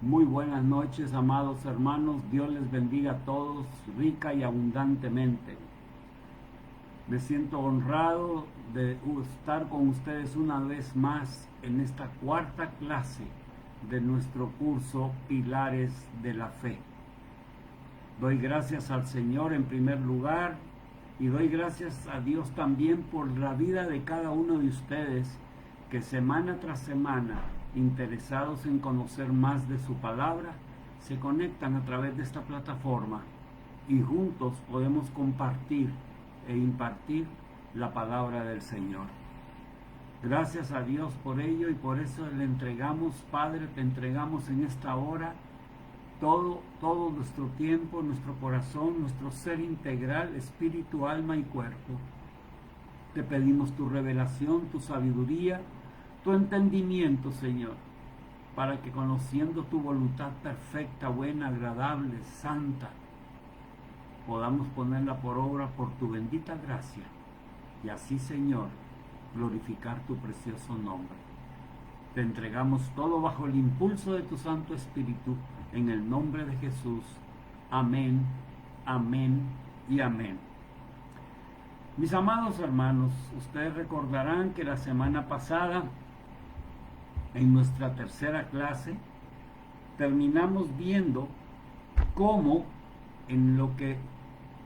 Muy buenas noches, amados hermanos. Dios les bendiga a todos rica y abundantemente. Me siento honrado de estar con ustedes una vez más en esta cuarta clase de nuestro curso Pilares de la Fe. Doy gracias al Señor en primer lugar y doy gracias a Dios también por la vida de cada uno de ustedes que semana tras semana, interesados en conocer más de su palabra, se conectan a través de esta plataforma y juntos podemos compartir e impartir la palabra del Señor. Gracias a Dios por ello y por eso le entregamos, Padre, te entregamos en esta hora todo nuestro tiempo, nuestro corazón, nuestro ser integral, espíritu, alma y cuerpo. Te pedimos tu revelación, tu sabiduría, tu entendimiento, Señor, para que conociendo tu voluntad perfecta, buena, agradable, santa, podamos ponerla por obra por tu bendita gracia y así, Señor, glorificar tu precioso nombre. Te entregamos todo bajo el impulso de tu Santo Espíritu, en el nombre de Jesús. Amén, amén y amén. Mis amados hermanos, ustedes recordarán que la semana pasada, en nuestra tercera clase, terminamos viendo cómo en lo que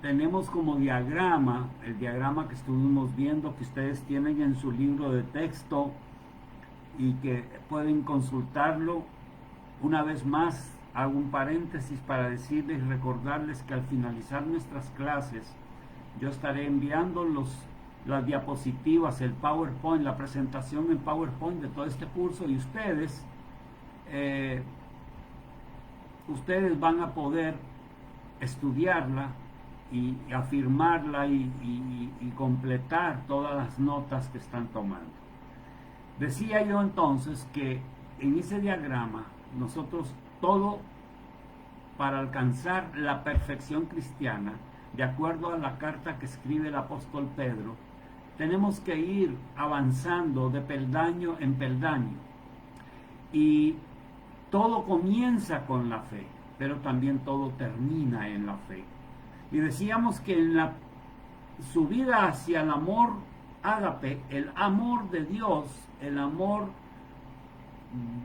tenemos como diagrama, el diagrama que estuvimos viendo, que ustedes tienen en su libro de texto y que pueden consultarlo. Una vez más, hago un paréntesis para decirles y recordarles que al finalizar nuestras clases, yo estaré enviando las diapositivas, el PowerPoint, la presentación en PowerPoint de todo este curso y ustedes van a poder estudiarla y afirmarla y completar todas las notas que están tomando. Decía yo entonces que en ese diagrama nosotros todo para alcanzar la perfección cristiana, de acuerdo a la carta que escribe el apóstol Pedro, tenemos que ir avanzando de peldaño en peldaño. Y todo comienza con la fe, pero también todo termina en la fe. Y decíamos que en la subida hacia el amor ágape, el amor de Dios, el amor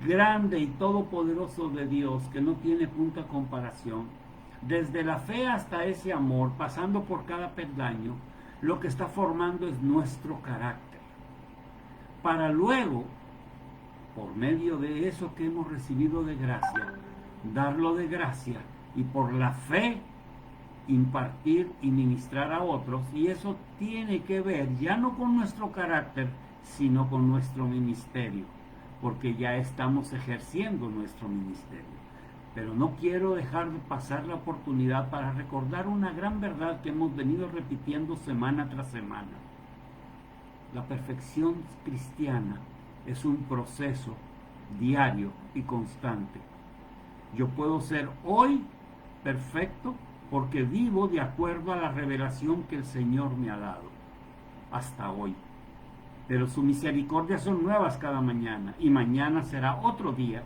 grande y todopoderoso de Dios, que no tiene punto de comparación, desde la fe hasta ese amor, pasando por cada peldaño, lo que está formando es nuestro carácter, para luego, por medio de eso que hemos recibido de gracia, darlo de gracia y por la fe impartir y ministrar a otros. Y eso tiene que ver ya no con nuestro carácter, sino con nuestro ministerio, porque ya estamos ejerciendo nuestro ministerio. Pero no quiero dejar de pasar la oportunidad para recordar una gran verdad que hemos venido repitiendo semana tras semana. La perfección cristiana es un proceso diario y constante. Yo puedo ser hoy perfecto porque vivo de acuerdo a la revelación que el Señor me ha dado hasta hoy. Pero sus misericordias son nuevas cada mañana y mañana será otro día.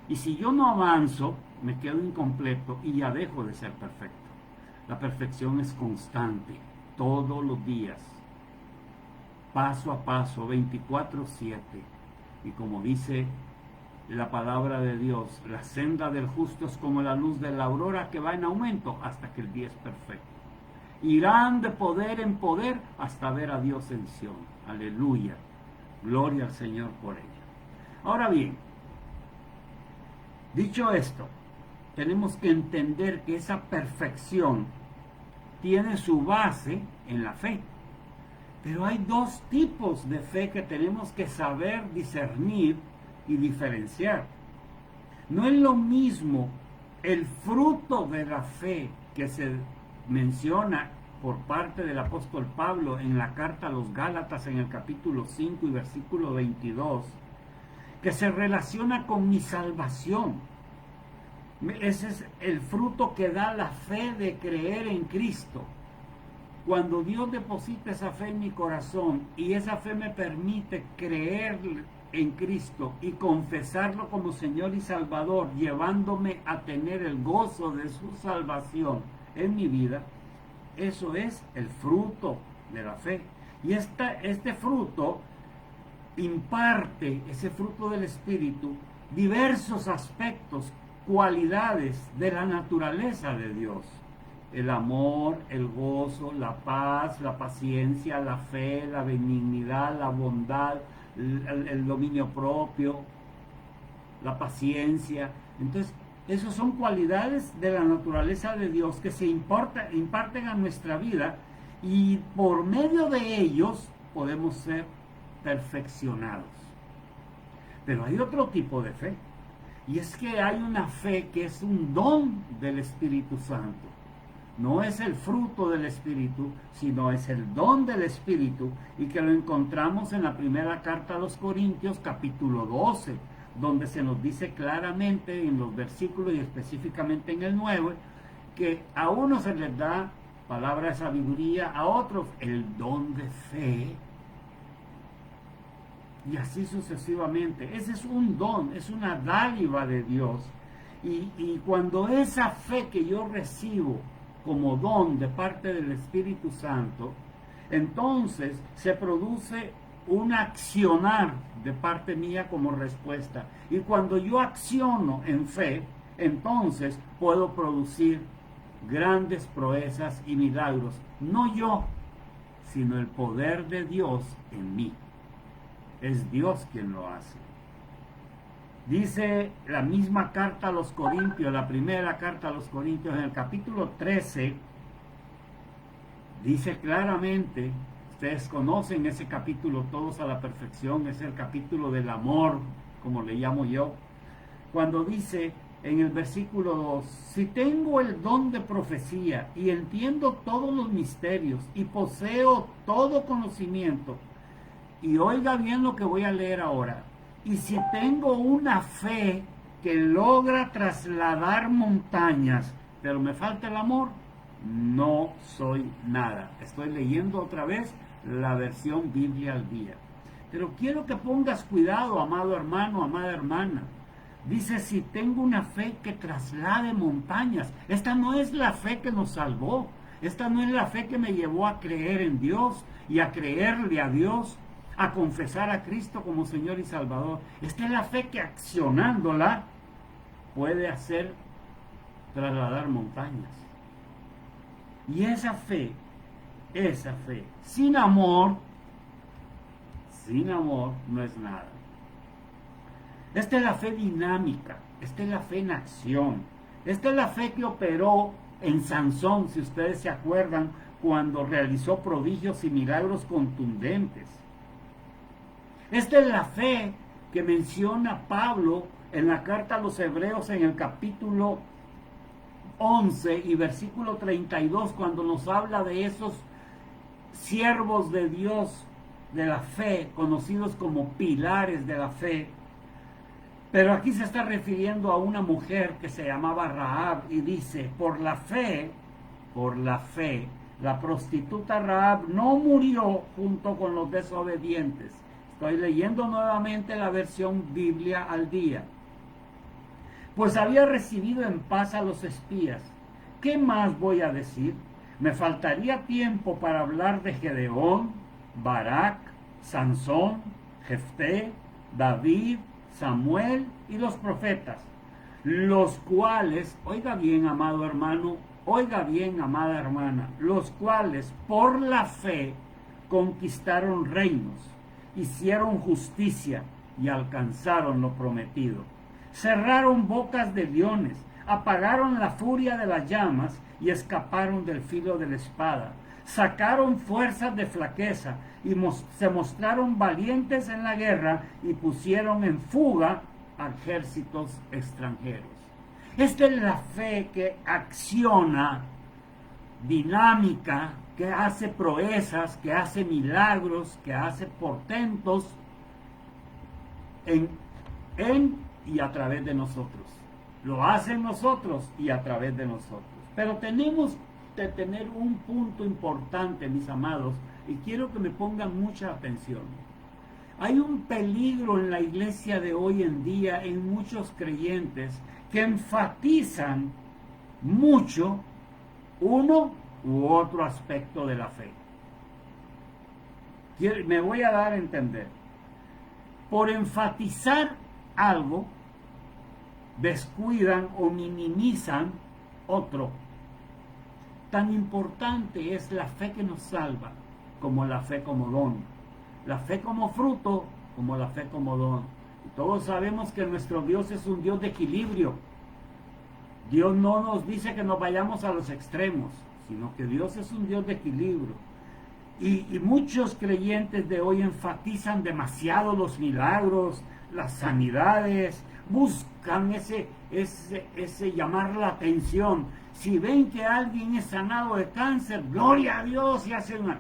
Y si yo no avanzo, me quedo incompleto y ya dejo de ser perfecto. La perfección es constante, todos los días, paso a paso, 24/7. Y como dice la palabra de Dios, la senda del justo es como la luz de la aurora que va en aumento hasta que el día es perfecto. Irán de poder en poder hasta ver a Dios en Sión. Aleluya. Gloria al Señor por ello. Ahora bien, dicho esto, tenemos que entender que esa perfección tiene su base en la fe. Pero hay dos tipos de fe que tenemos que saber discernir y diferenciar. No es lo mismo el fruto de la fe que se menciona por parte del apóstol Pablo en la carta a los Gálatas en el capítulo 5 y versículo 22, que se relaciona con mi salvación. Ese es el fruto que da la fe de creer en Cristo. Cuando Dios deposita esa fe en mi corazón y esa fe me permite creer en Cristo y confesarlo como Señor y Salvador, llevándome a tener el gozo de su salvación en mi vida, eso es el fruto de la fe. Y este fruto imparte, ese fruto del Espíritu, diversos aspectos, cualidades de la naturaleza de Dios. El amor, el gozo, la paz, la paciencia, la fe, la benignidad, la bondad, el dominio propio, la paciencia. Entonces, esas son cualidades de la naturaleza de Dios que se imparten a nuestra vida, y por medio de ellos podemos ser perfeccionados. Pero hay otro tipo de fe, y es que hay una fe que es un don del Espíritu Santo. No es el fruto del Espíritu, sino es el don del Espíritu, y que lo encontramos en la primera carta a los Corintios, capítulo 12, donde se nos dice claramente en los versículos y específicamente en el 9, que a unos se les da palabra de sabiduría, a otros el don de fe, y así sucesivamente. Ese es un don, es una dádiva de Dios, y cuando esa fe que yo recibo como don de parte del Espíritu Santo, entonces se produce un accionar de parte mía como respuesta. Y cuando yo acciono en fe, entonces puedo producir grandes proezas y milagros. No yo, sino el poder de Dios en mí. Es Dios quien lo hace. Dice la misma carta a los Corintios, la primera carta a los Corintios, en el capítulo 13, dice claramente, ustedes conocen ese capítulo todos a la perfección, es el capítulo del amor, como le llamo yo, cuando dice en el versículo 2, si tengo el don de profecía y entiendo todos los misterios y poseo todo conocimiento, y oiga bien lo que voy a leer ahora, y si tengo una fe que logra trasladar montañas, pero me falta el amor, no soy nada. Estoy leyendo otra vez la versión Biblia al día. Pero quiero que pongas cuidado, amado hermano, amada hermana. Dice, si tengo una fe que traslade montañas. Esta no es la fe que nos salvó. Esta no es la fe que me llevó a creer en Dios y a creerle a Dios, a confesar a Cristo como Señor y Salvador. Esta es la fe que accionándola puede hacer trasladar montañas. Y esa fe, sin amor no es nada. Esta es la fe dinámica, esta es la fe en acción, esta es la fe que operó en Sansón, si ustedes se acuerdan, cuando realizó prodigios y milagros contundentes. Esta es la fe que menciona Pablo en la carta a los Hebreos en el capítulo 11 y versículo 32, cuando nos habla de esos siervos de Dios de la fe, conocidos como pilares de la fe. Pero aquí se está refiriendo a una mujer que se llamaba Rahab, y dice, por la fe, la prostituta Rahab no murió junto con los desobedientes. Estoy leyendo nuevamente la versión Biblia al día. Pues había recibido en paz a los espías. ¿Qué más voy a decir? Me faltaría tiempo para hablar de Gedeón, Barak, Sansón, Jefté, David, Samuel y los profetas, los cuales, oiga bien, amado hermano, oiga bien, amada hermana, los cuales por la fe conquistaron reinos, hicieron justicia y alcanzaron lo prometido. Cerraron bocas de leones, apagaron la furia de las llamas y escaparon del filo de la espada. Sacaron fuerzas de flaqueza y se mostraron valientes en la guerra y pusieron en fuga a ejércitos extranjeros. Esta es la fe que acciona, dinámica, que hace proezas, que hace milagros, que hace portentos en y a través de nosotros. Lo hace en nosotros y a través de nosotros. Pero tenemos detener un punto importante, mis amados, y quiero que me pongan mucha atención. Hay un peligro en la iglesia de hoy en día, en muchos creyentes, que enfatizan mucho uno u otro aspecto de la fe. Me voy a dar a entender. Por enfatizar algo, descuidan o minimizan otro. Tan importante es la fe que nos salva como la fe como don. La fe como fruto como la fe como don. Y todos sabemos que nuestro Dios es un Dios de equilibrio. Dios no nos dice que nos vayamos a los extremos, sino que Dios es un Dios de equilibrio. Y muchos creyentes de hoy enfatizan demasiado los milagros, las sanidades, buscan ese llamar la atención. Si ven que alguien es sanado de cáncer, gloria a Dios, y hacen una...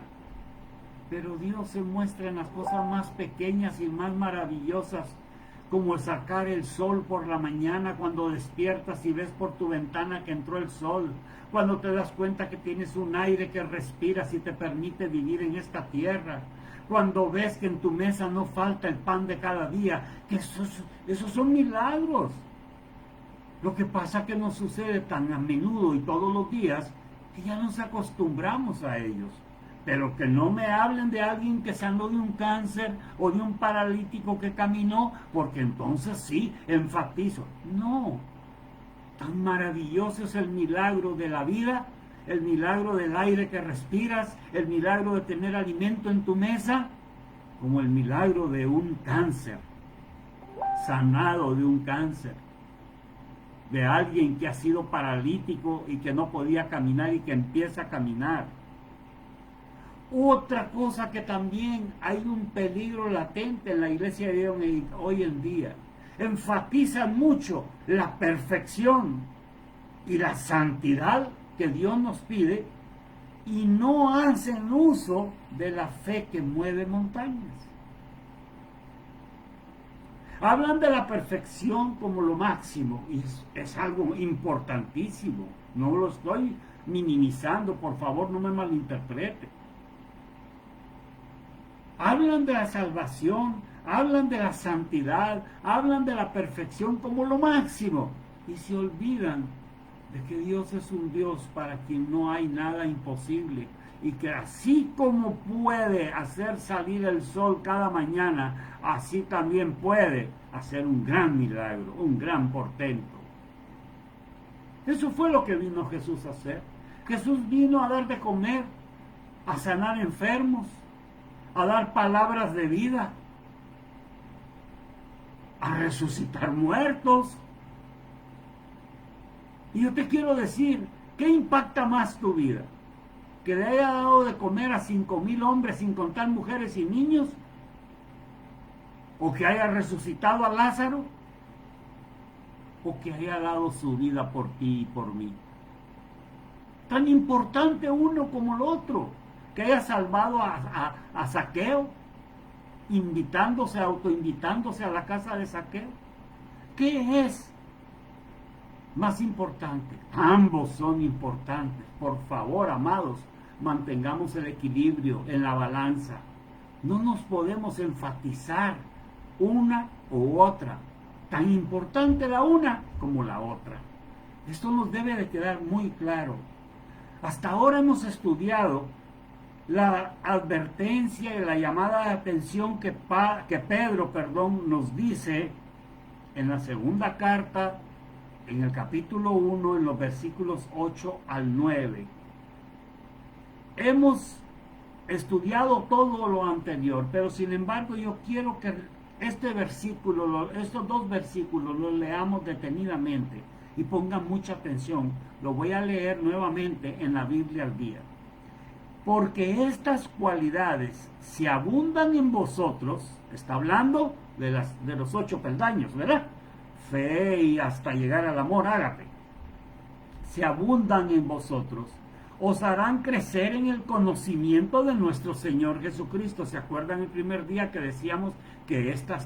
Pero Dios se muestra en las cosas más pequeñas y más maravillosas, como sacar el sol por la mañana cuando despiertas y ves por tu ventana que entró el sol, cuando te das cuenta que tienes un aire que respiras y te permite vivir en esta tierra, cuando ves que en tu mesa no falta el pan de cada día, que esos son milagros. Lo que pasa es que nos sucede tan a menudo y todos los días que ya nos acostumbramos a ellos. Pero que no me hablen de alguien que sanó de un cáncer o de un paralítico que caminó, porque entonces sí, enfatizo. No, tan maravilloso es el milagro de la vida, el milagro del aire que respiras, el milagro de tener alimento en tu mesa, como el milagro de un cáncer, sanado de un cáncer, de alguien que ha sido paralítico y que no podía caminar y que empieza a caminar. Otra cosa que también hay un peligro latente en la iglesia de hoy en día. Enfatizan mucho la perfección y la santidad que Dios nos pide y no hacen uso de la fe que mueve montañas. Hablan de la perfección como lo máximo y es algo importantísimo. No lo estoy minimizando, por favor, no me malinterprete. Hablan de la salvación, hablan de la santidad, hablan de la perfección como lo máximo y se olvidan de que Dios es un Dios para quien no hay nada imposible y que así como puede hacer salir el sol cada mañana, así también puede hacer un gran milagro, un gran portento. Eso fue lo que vino Jesús a hacer. Jesús vino a dar de comer, a sanar enfermos, a dar palabras de vida, a resucitar muertos. Y yo te quiero decir, ¿qué impacta más tu vida? ¿Que le haya dado de comer a 5,000 hombres sin contar mujeres y niños? ¿O que haya resucitado a Lázaro? ¿O que haya dado su vida por ti y por mí? Tan importante uno como el otro. Que haya salvado a Zaqueo, autoinvitándose a la casa de Zaqueo. ¿Qué es más importante? Ambos son importantes. Por favor, amados, mantengamos el equilibrio en la balanza. No nos podemos enfatizar una u otra. Tan importante la una como la otra. Esto nos debe de quedar muy claro. Hasta ahora hemos estudiado la advertencia y la llamada de atención que Pedro nos dice en la segunda carta, en el capítulo 1, en los versículos 8 al 9. Hemos estudiado todo lo anterior, pero sin embargo yo quiero que estos dos versículos los leamos detenidamente y pongan mucha atención. Lo voy a leer nuevamente en la Biblia al día. Porque estas cualidades, si abundan en vosotros, está hablando de los 8 peldaños, ¿verdad? Fe y hasta llegar al amor, ágape. Si abundan en vosotros, os harán crecer en el conocimiento de nuestro Señor Jesucristo. ¿Se acuerdan el primer día que decíamos que esta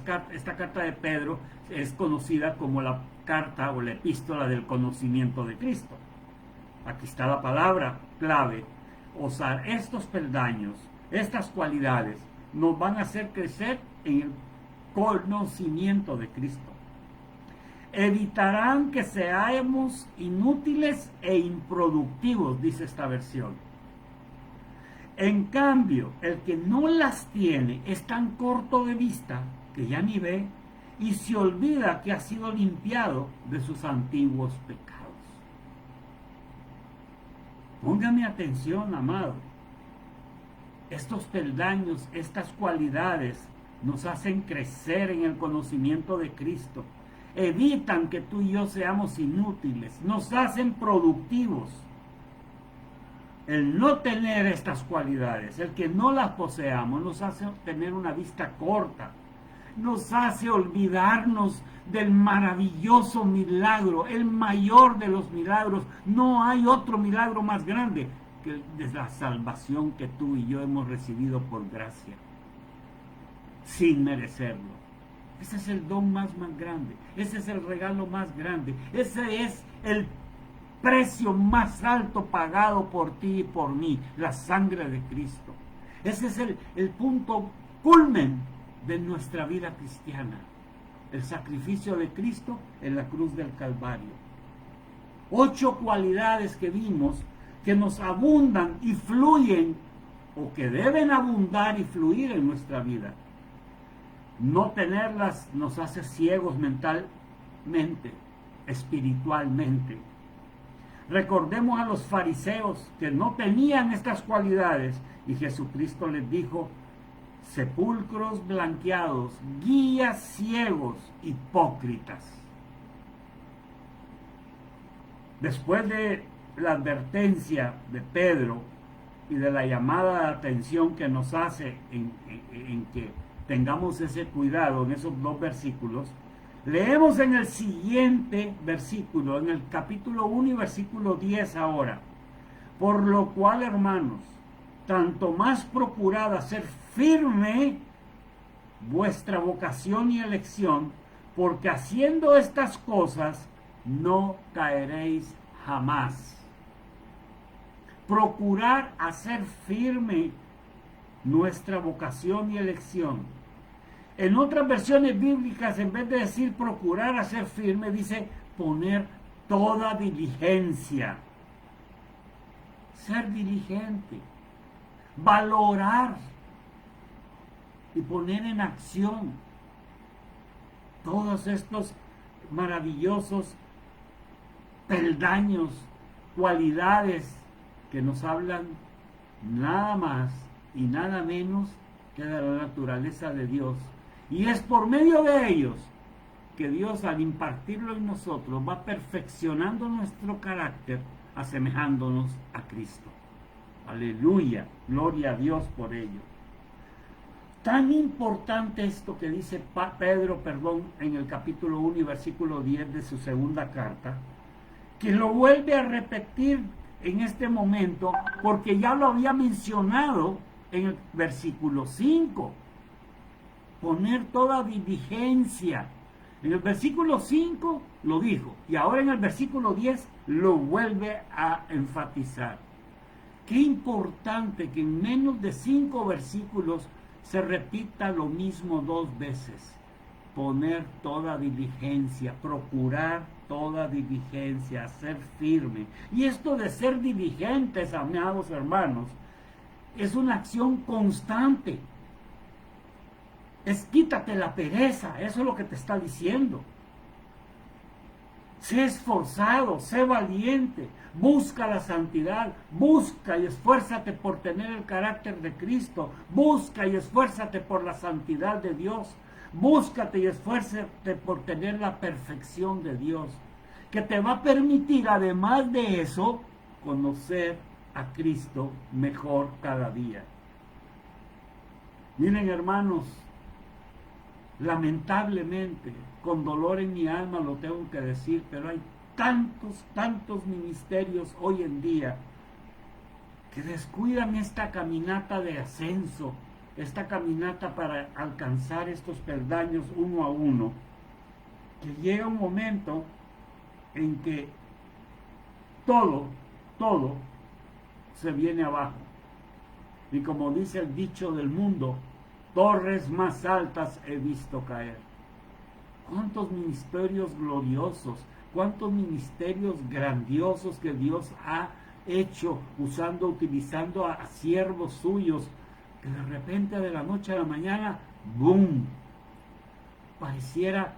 carta de Pedro es conocida como la carta o la epístola del conocimiento de Cristo? aquí está la palabra clave, usar estos peldaños, estas cualidades, nos van a hacer crecer en el conocimiento de Cristo. Evitarán que seamos inútiles e improductivos, dice esta versión. En cambio, el que no las tiene es tan corto de vista que ya ni ve y se olvida que ha sido limpiado de sus antiguos pecados. Póngame atención, amado. Estos peldaños, estas cualidades nos hacen crecer en el conocimiento de Cristo. Evitan que tú y yo seamos inútiles, nos hacen productivos. El no tener estas cualidades, el que no las poseamos, nos hace tener una vista corta, nos hace olvidarnos del maravilloso milagro, el mayor de los milagros. No hay otro milagro más grande que de la salvación que tú y yo hemos recibido por gracia, sin merecerlo. Ese es el don más grande, ese es el regalo más grande, ese es el precio más alto pagado por ti y por mí, la sangre de Cristo. Ese es el punto culmen de nuestra vida cristiana, el sacrificio de Cristo en la cruz del Calvario. 8 cualidades que vimos que nos abundan y fluyen, o que deben abundar y fluir en nuestra vida. No tenerlas nos hace ciegos mentalmente, espiritualmente. Recordemos a los fariseos que no tenían estas cualidades y Jesucristo les dijo: sepulcros blanqueados, guías ciegos, hipócritas. Después de la advertencia de Pedro y de la llamada de atención que nos hace en que tengamos ese cuidado en esos 2 versículos, leemos en el siguiente versículo, en el capítulo 1 y versículo 10 ahora: por lo cual, hermanos, tanto más procurad hacer firme vuestra vocación y elección, porque haciendo estas cosas no caeréis jamás. Procurar hacer firme nuestra vocación y elección. En otras versiones bíblicas, en vez de decir procurar hacer firme, dice poner toda diligencia. Ser diligente, valorar y poner en acción todos estos maravillosos peldaños, cualidades que nos hablan nada más y nada menos que de la naturaleza de Dios. Y es por medio de ellos que Dios, al impartirlo en nosotros, va perfeccionando nuestro carácter, asemejándonos a Cristo. Aleluya, gloria a Dios por ello. Tan importante esto que dice Pedro, en el capítulo 1 y versículo 10 de su segunda carta, que lo vuelve a repetir en este momento, porque ya lo había mencionado en el versículo 5. Poner toda diligencia. En el versículo 5 lo dijo, y ahora en el versículo 10 lo vuelve a enfatizar. Qué importante que en menos de 5 versículos se repita lo mismo 2 veces. Poner toda diligencia, procurar toda diligencia, ser firme. Y esto de ser diligentes, amados hermanos, es una acción constante. Es quítate la pereza, eso es lo que te está diciendo. Sé esforzado, sé valiente, busca la santidad, busca y esfuérzate por tener el carácter de Cristo, busca y esfuérzate por la santidad de Dios, búscate y esfuérzate por tener la perfección de Dios, que te va a permitir, además de eso, conocer a Cristo mejor cada día. Miren, hermanos, lamentablemente, con dolor en mi alma lo tengo que decir, pero hay tantos ministerios hoy en día que descuidan esta caminata de ascenso, esta caminata para alcanzar estos peldaños uno a uno, que llega un momento en que todo todo se viene abajo. Y como dice el dicho del mundo, torres más altas he visto caer. ¿Cuántos ministerios gloriosos, cuántos ministerios grandiosos que Dios ha hecho utilizando a siervos suyos, que de repente de la noche a la mañana, ¡boom!, pareciera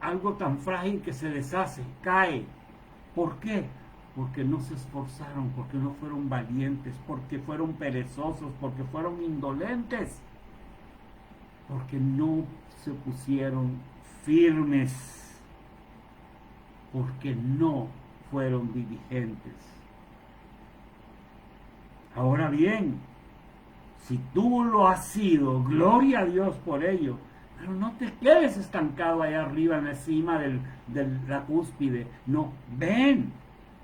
algo tan frágil que se deshace, cae. ¿Por qué? Porque no se esforzaron, porque no fueron valientes, porque fueron perezosos, porque fueron indolentes, porque no se pusieron firmes, porque no fueron diligentes. Ahora bien, si tú lo has sido, gloria a Dios por ello, pero no te quedes estancado allá arriba en la cima de la cúspide. No, ven,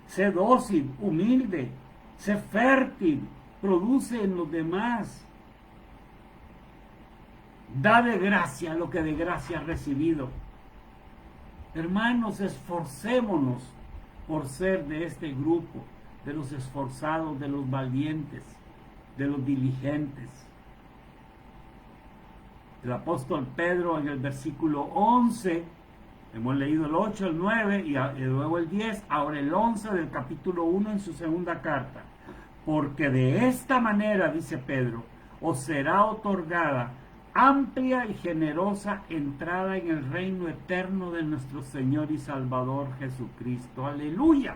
sé dócil, humilde, sé fértil, produce en los demás. Da de gracia lo que de gracia has recibido. Hermanos, esforcémonos por ser de este grupo, de los esforzados, de los valientes, de los diligentes. El apóstol Pedro en el versículo 11, hemos leído el 8, el 9 y luego el 10, ahora el 11 del capítulo 1 en su segunda carta. Porque de esta manera, dice Pedro, os será otorgada amplia y generosa entrada en el reino eterno de nuestro Señor y Salvador Jesucristo. Aleluya,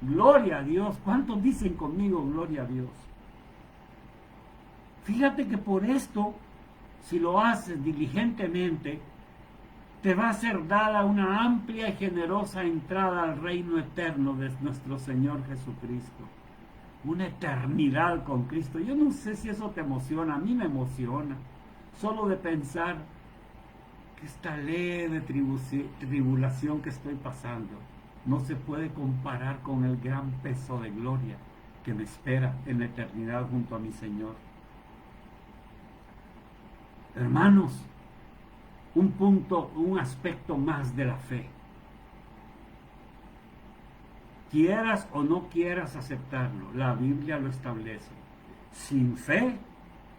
gloria a Dios. ¿Cuántos dicen conmigo gloria a Dios? Fíjate que por esto, si lo haces diligentemente, te va a ser dada una amplia y generosa entrada al reino eterno de nuestro Señor Jesucristo. Una eternidad con Cristo. Yo no sé si eso te emociona, a mí me emociona. Solo de pensar que esta leve tribulación que estoy pasando no se puede comparar con el gran peso de gloria que me espera en la eternidad junto a mi Señor. Hermanos, un aspecto más de la fe. Quieras o no quieras aceptarlo, la Biblia lo establece. Sin fe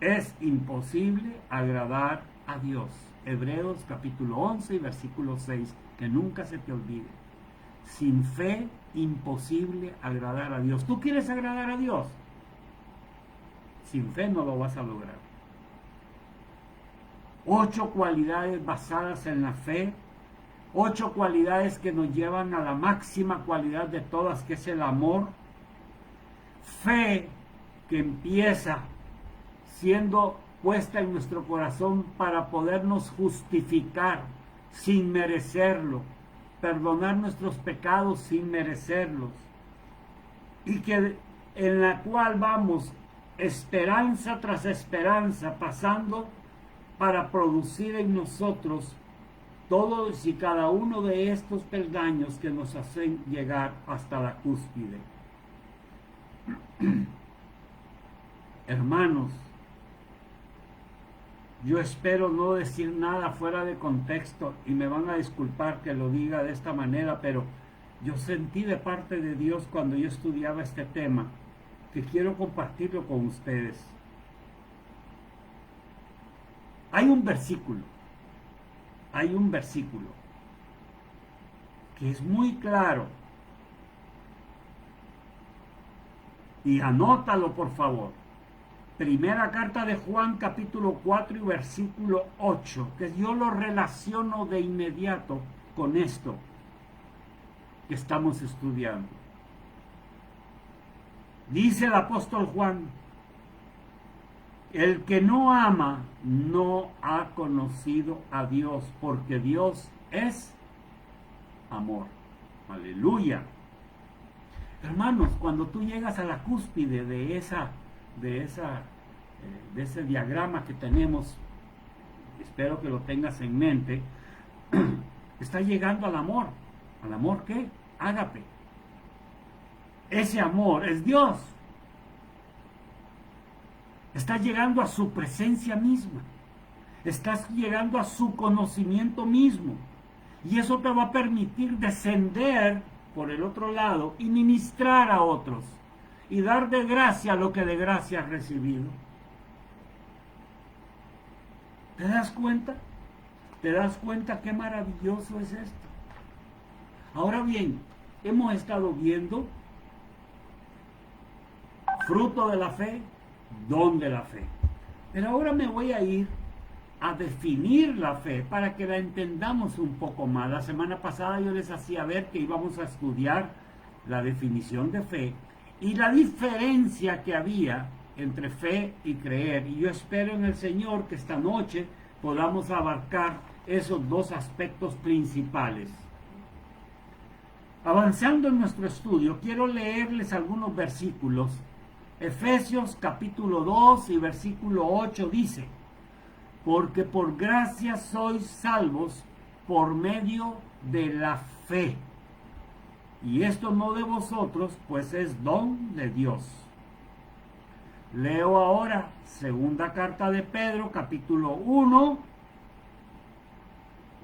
es imposible agradar a Dios. Hebreos capítulo 11 y versículo 6, que nunca se te olvide. Sin fe, imposible agradar a Dios. ¿Tú quieres agradar a Dios? Sin fe no lo vas a lograr. 8 cualidades basadas en la fe, 8 cualidades que nos llevan a la máxima cualidad de todas, que es el amor. Fe que empieza siendo puesta en nuestro corazón para podernos justificar sin merecerlo, perdonar nuestros pecados sin merecerlos, y que en la cual vamos esperanza tras esperanza pasando para producir en nosotros todos y cada uno de estos peldaños que nos hacen llegar hasta la cúspide. Hermanos, yo espero no decir nada fuera de contexto y me van a disculpar que lo diga de esta manera, pero yo sentí de parte de Dios cuando yo estudiaba este tema que quiero compartirlo con ustedes. Hay un versículo que es muy claro, y anótalo por favor. Primera carta de Juan capítulo 4 y versículo 8, que yo lo relaciono de inmediato con esto que estamos estudiando. Dice el apóstol Juan: el que no ama no ha conocido a Dios, porque Dios es amor. Aleluya. Hermanos, cuando tú llegas a la cúspide de ese diagrama que tenemos, espero que lo tengas en mente, está llegando al amor. ¿Al amor qué? Ágape. Ese amor es Dios. Estás llegando a su presencia misma. Estás llegando a su conocimiento mismo. Y eso te va a permitir descender por el otro lado y ministrar a otros y dar de gracia lo que de gracia has recibido. ¿Te das cuenta? ¿Te das cuenta qué maravilloso es esto? Ahora bien, hemos estado viendo fruto de la fe, don de la fe. Pero ahora me voy a ir a definir la fe para que la entendamos un poco más. La semana pasada yo les hacía ver que íbamos a estudiar la definición de fe y la diferencia que había entre fe y creer. Y yo espero en el Señor que esta noche podamos abarcar esos dos aspectos principales. Avanzando en nuestro estudio, quiero leerles algunos versículos. Efesios capítulo 2 y versículo 8 dice: porque por gracia sois salvos por medio de la fe. Y esto no de vosotros, pues es don de Dios. Leo ahora segunda carta de Pedro, capítulo 1,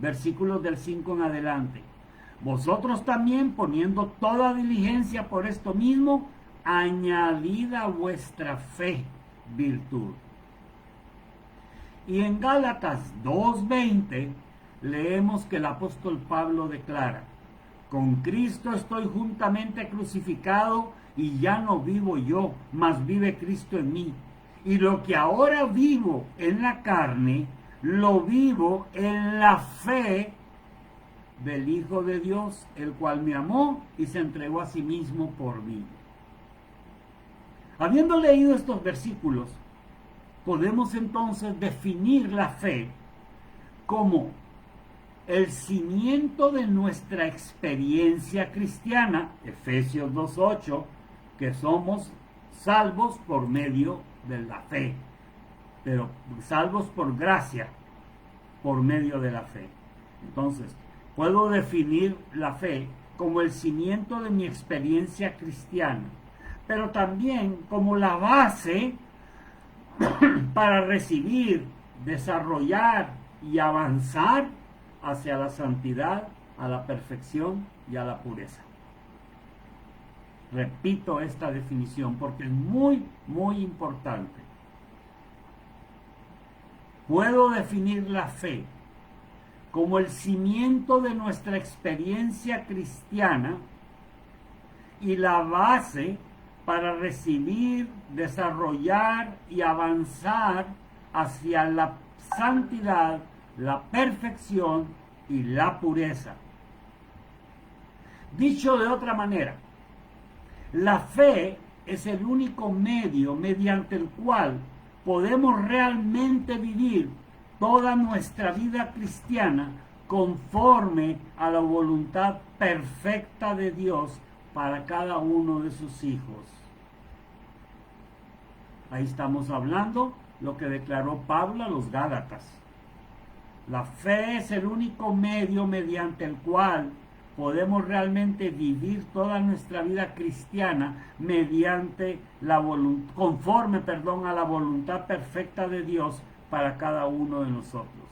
versículos del 5 en adelante. Vosotros también, poniendo toda diligencia por esto mismo, añadid a vuestra fe virtud. Y en Gálatas 2:20 leemos que el apóstol Pablo declara: con Cristo estoy juntamente crucificado, y ya no vivo yo, mas vive Cristo en mí. Y lo que ahora vivo en la carne, lo vivo en la fe del Hijo de Dios, el cual me amó y se entregó a sí mismo por mí. Habiendo leído estos versículos, podemos entonces definir la fe como el cimiento de nuestra experiencia cristiana, Efesios 2:8, que somos salvos por medio de la fe, pero salvos por gracia, por medio de la fe. Entonces, puedo definir la fe como el cimiento de mi experiencia cristiana, pero también como la base para recibir, desarrollar y avanzar hacia la santidad, a la perfección y a la pureza. Repito esta definición porque es muy, muy importante. Puedo definir la fe como el cimiento de nuestra experiencia cristiana y la base para recibir, desarrollar y avanzar hacia la santidad, la perfección y la pureza. Dicho de otra manera, la fe es el único medio mediante el cual podemos realmente vivir toda nuestra vida cristiana conforme a la voluntad perfecta de Dios para cada uno de sus hijos. Ahí estamos hablando lo que declaró Pablo a los Gálatas. La fe es el único medio mediante el cual podemos realmente vivir toda nuestra vida cristiana mediante conforme a la voluntad perfecta de Dios para cada uno de nosotros.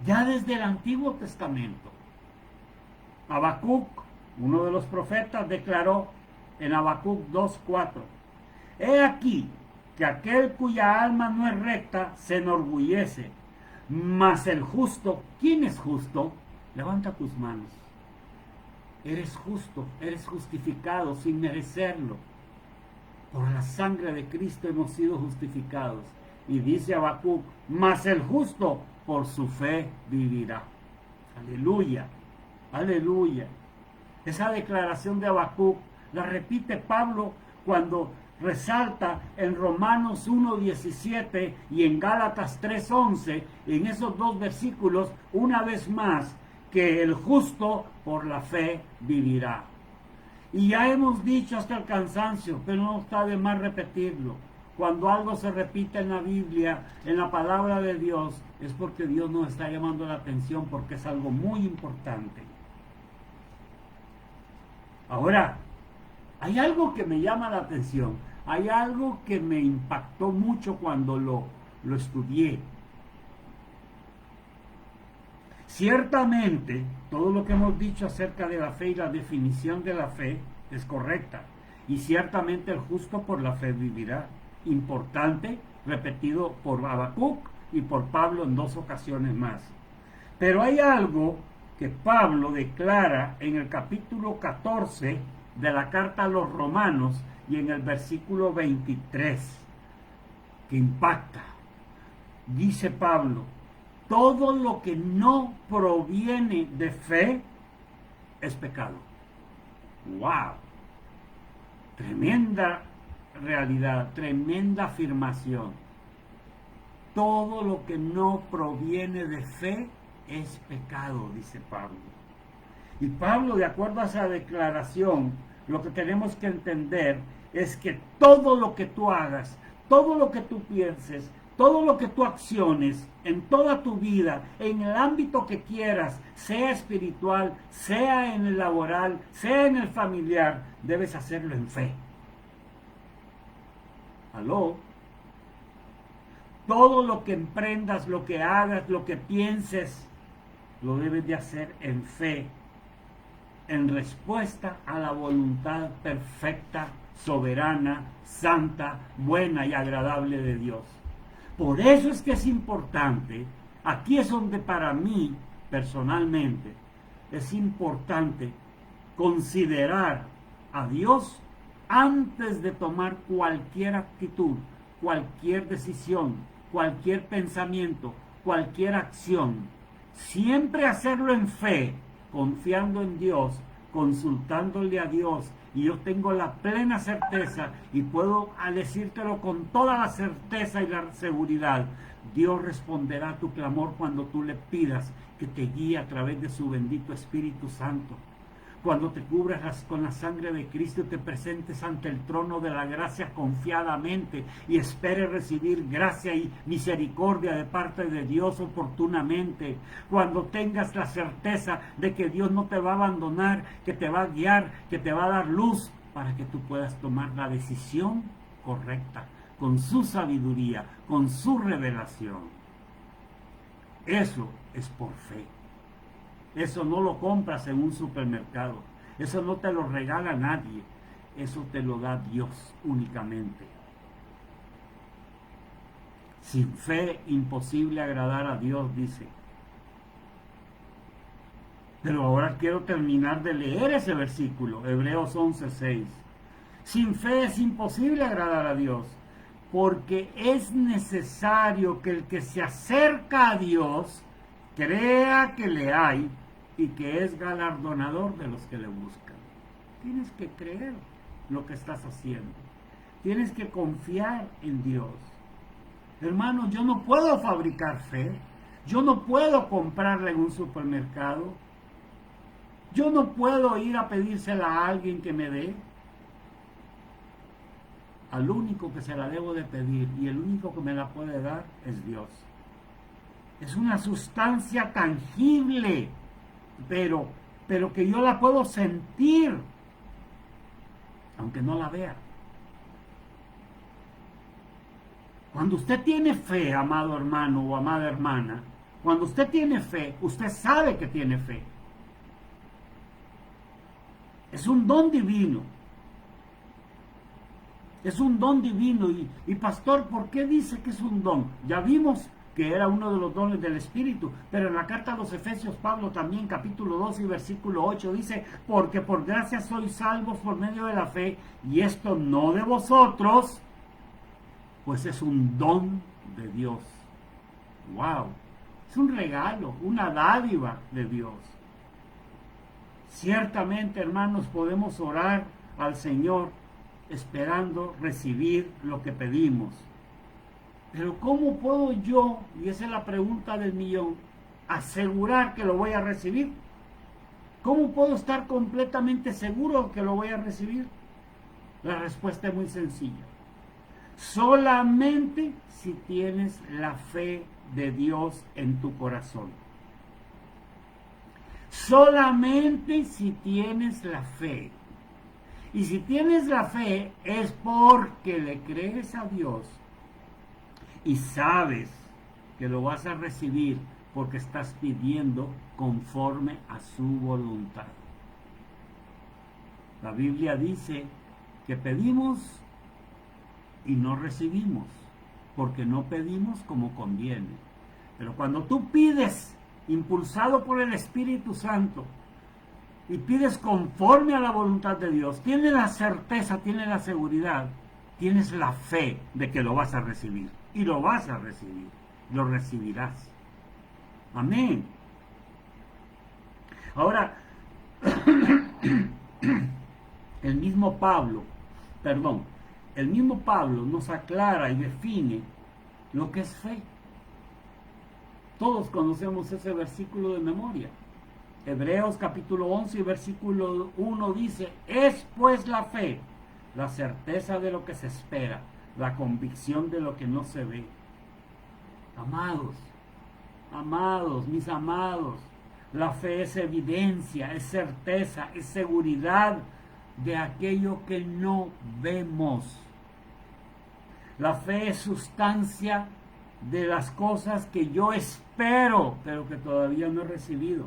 Ya desde el Antiguo Testamento, Habacuc, uno de los profetas, declaró en Habacuc 2:4: he aquí que aquel cuya alma no es recta se enorgullece, mas el justo, ¿quién es justo? Levanta tus manos. Eres justo, eres justificado sin merecerlo. Por la sangre de Cristo hemos sido justificados. Y dice Habacuc: mas el justo por su fe vivirá. Aleluya, aleluya. Esa declaración de Habacuc la repite Pablo cuando resalta en Romanos 1:17 y en Gálatas 3:11, en esos dos versículos, una vez más, que el justo por la fe vivirá. Y ya hemos dicho hasta el cansancio, pero no está de más repetirlo. Cuando algo se repite en la Biblia, en la palabra de Dios, es porque Dios nos está llamando la atención, porque es algo muy importante. Ahora, hay algo que me llama la atención, hay algo que me impactó mucho cuando lo estudié. Ciertamente, todo lo que hemos dicho acerca de la fe y la definición de la fe es correcta. Y ciertamente el justo por la fe vivirá. Importante, repetido por Habacuc y por Pablo en 2 ocasiones más. Pero hay algo que Pablo declara en el capítulo 14 de la carta a los Romanos y en el versículo 23, que impacta. Dice Pablo: todo lo que no proviene de fe es pecado. ¡Wow! Tremenda realidad, tremenda afirmación. Todo lo que no proviene de fe es pecado, dice Pablo. Y Pablo, de acuerdo a esa declaración, lo que tenemos que entender es que todo lo que tú hagas, todo lo que tú pienses, todo lo que tú acciones en toda tu vida, en el ámbito que quieras, sea espiritual, sea en el laboral, sea en el familiar, debes hacerlo en fe. ¿Aló? Todo lo que emprendas, lo que hagas, lo que pienses, lo debes de hacer en fe, en respuesta a la voluntad perfecta, soberana, santa, buena y agradable de Dios. Por eso es que es importante, aquí es donde para mí, personalmente, es importante considerar a Dios antes de tomar cualquier actitud, cualquier decisión, cualquier pensamiento, cualquier acción. Siempre hacerlo en fe, confiando en Dios, consultándole a Dios. Y yo tengo la plena certeza y puedo decírtelo con toda la certeza y la seguridad. Dios responderá a tu clamor cuando tú le pidas que te guíe a través de su bendito Espíritu Santo. Cuando te cubras con la sangre de Cristo y te presentes ante el trono de la gracia confiadamente y esperes recibir gracia y misericordia de parte de Dios oportunamente. Cuando tengas la certeza de que Dios no te va a abandonar, que te va a guiar, que te va a dar luz para que tú puedas tomar la decisión correcta, con su sabiduría, con su revelación. Eso es por fe. Eso no lo compras en un supermercado. Eso no te lo regala nadie. Eso te lo da Dios únicamente. Sin fe, imposible agradar a Dios, dice. Pero ahora quiero terminar de leer ese versículo, Hebreos 11:6. Sin fe es imposible agradar a Dios, porque es necesario que el que se acerca a Dios crea que le hay y que es galardonador de los que le buscan. Tienes que creer lo que estás haciendo. Tienes que confiar en Dios. Hermano, yo no puedo fabricar fe. Yo no puedo comprarla en un supermercado. Yo no puedo ir a pedírsela a alguien que me dé. Al único que se la debo de pedir y el único que me la puede dar es Dios. Es una sustancia tangible, pero que yo la puedo sentir, aunque no la vea. Cuando usted tiene fe, amado hermano o amada hermana, cuando usted tiene fe, usted sabe que tiene fe. Es un don divino. Es un don divino. Y pastor, ¿por qué dice que es un don? Ya vimos que era uno de los dones del Espíritu, pero en la carta a los Efesios, Pablo también, capítulo 2 y versículo 8, dice: porque por gracia sois salvos por medio de la fe, y esto no de vosotros, pues es un don de Dios. ¡Wow! Es un regalo, una dádiva de Dios. Ciertamente, hermanos, podemos orar al Señor esperando recibir lo que pedimos. Pero ¿cómo puedo yo, y esa es la pregunta del millón, asegurar que lo voy a recibir? ¿Cómo puedo estar completamente seguro que lo voy a recibir? La respuesta es muy sencilla. Solamente si tienes la fe de Dios en tu corazón. Solamente si tienes la fe. Y si tienes la fe es porque le crees a Dios y sabes que lo vas a recibir porque estás pidiendo conforme a su voluntad. La Biblia dice que pedimos y no recibimos, porque no pedimos como conviene. Pero cuando tú pides, impulsado por el Espíritu Santo, y pides conforme a la voluntad de Dios, tienes la certeza, tienes la seguridad, tienes la fe de que lo vas a recibir. Y lo vas a recibir, lo recibirás. Amén. Ahora, el mismo Pablo nos aclara y define lo que es fe. Todos conocemos ese versículo de memoria. Hebreos capítulo 11 y versículo 1 dice: es pues la fe, la certeza de lo que se espera, la convicción de lo que no se ve. Amados, mis amados, la fe es evidencia, es certeza, es seguridad de aquello que no vemos. La fe es sustancia de las cosas que yo espero, pero que todavía no he recibido.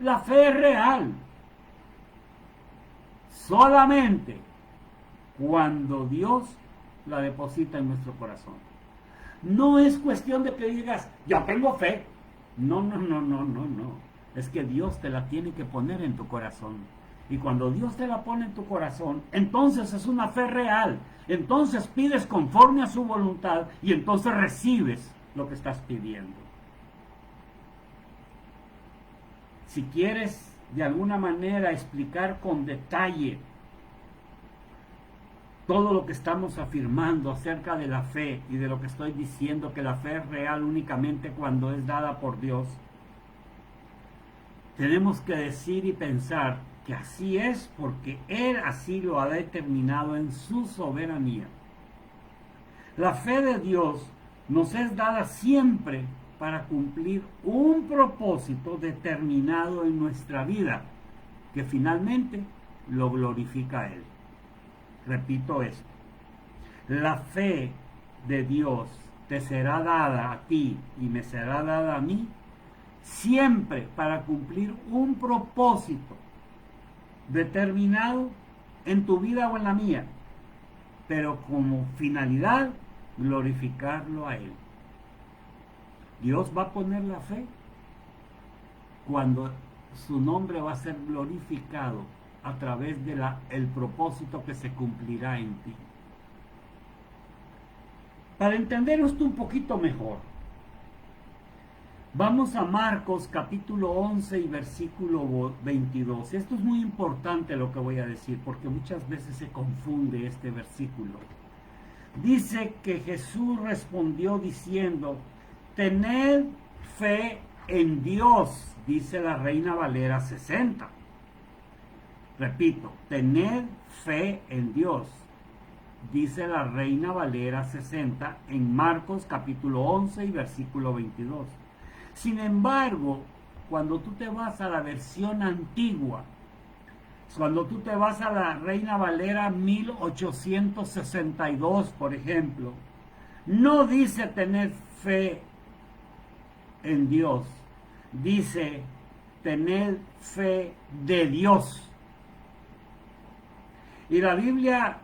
La fe es real solamente cuando Dios la deposita en nuestro corazón. No es cuestión de que digas, yo tengo fe. No. Es que Dios te la tiene que poner en tu corazón. Y cuando Dios te la pone en tu corazón, entonces es una fe real. Entonces pides conforme a su voluntad y entonces recibes lo que estás pidiendo. Si quieres de alguna manera explicar con detalle todo lo que estamos afirmando acerca de la fe y de lo que estoy diciendo, que la fe es real únicamente cuando es dada por Dios, tenemos que decir y pensar que así es porque Él así lo ha determinado en su soberanía. La fe de Dios nos es dada siempre para cumplir un propósito determinado en nuestra vida, que finalmente lo glorifica a Él. Repito esto: la fe de Dios te será dada a ti y me será dada a mí siempre para cumplir un propósito determinado en tu vida o en la mía, pero como finalidad glorificarlo a Él. Dios va a poner la fe cuando su nombre va a ser glorificado a través de el propósito que se cumplirá en ti. Para entender esto un poquito mejor, vamos a Marcos capítulo 11 y versículo 22. Esto es muy importante lo que voy a decir, porque muchas veces se confunde este versículo. Dice que Jesús respondió diciendo: tened fe en Dios, dice la Reina Valera 60. Repito, tened fe en Dios, dice la Reina Valera 60 en Marcos capítulo 11 y versículo 22. Sin embargo, cuando tú te vas a la versión antigua, cuando tú te vas a la Reina Valera 1862, por ejemplo, no dice tener fe en Dios, dice tener fe de Dios. Y la Biblia